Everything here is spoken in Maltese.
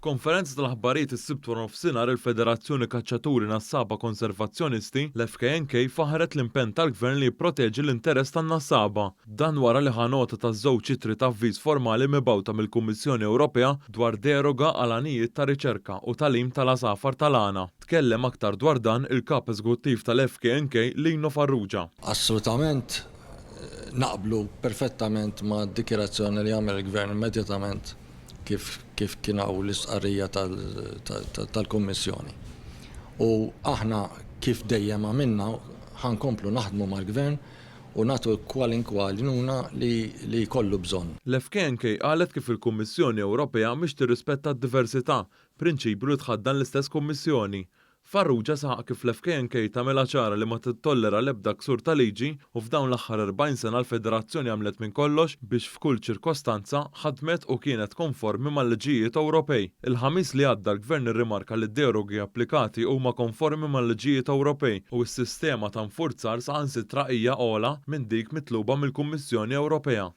F'konferenza tal-aħbarijiet is-Sibt wara nofsinhar il-Federazzjoni Kaċċaturi Nassaba Konservazzjonisti l-FKNK faħret l-impenn tal-Gvern li jipproteġi l-interess tan-nassaba. Dan wara li ħa nota taż-żewġ ittri ta' avviż formali mibgħuta mill-Kummissjoni Ewropea dwar deroga għal anijiet ta' riċerka u tagħlim tal-għasafar tal-għana. Tkellem aktar dwar dan il-kap eżekuttiv tal-FKNK Lino Farrugia. Assolutament naqblu perfettament ma' dikjerazzjoni li għamel il-Gvern immedjatament kif kienaw l-istqarrija tal-Kommissjoni. U aħna kif dejjem għamilna ħankomplu naħdmu mal-Gvern u nagħtu kwalinkwa għajnuna li jkollu bżonn. L-FKNK qalet kif il-Kummissjoni Ewropea mhix tirrispetta d-diversità, prinċipju li tħaddan l-istess Kummissjoni. Farrugia saħaq kif l-FKNK tagħmilha ċara li ma tittollera l-ebda ksur ta' liġi u f'dawn l-aħħar 40 sena l-Federazzjoni għamlet minn kollox biex f'kull ċirkostanza ħadmet u kienet konformi mal-liġijiet Ewropej. Il-ħamis li għadda l-Gvern irrimarka li d-derogi applikati huma konformi mal-liġijiet Ewropej u s-sistema ta' nfurzar saħansitra hija ogħla minn dik mitluba mill-Kummissjoni Ewropea.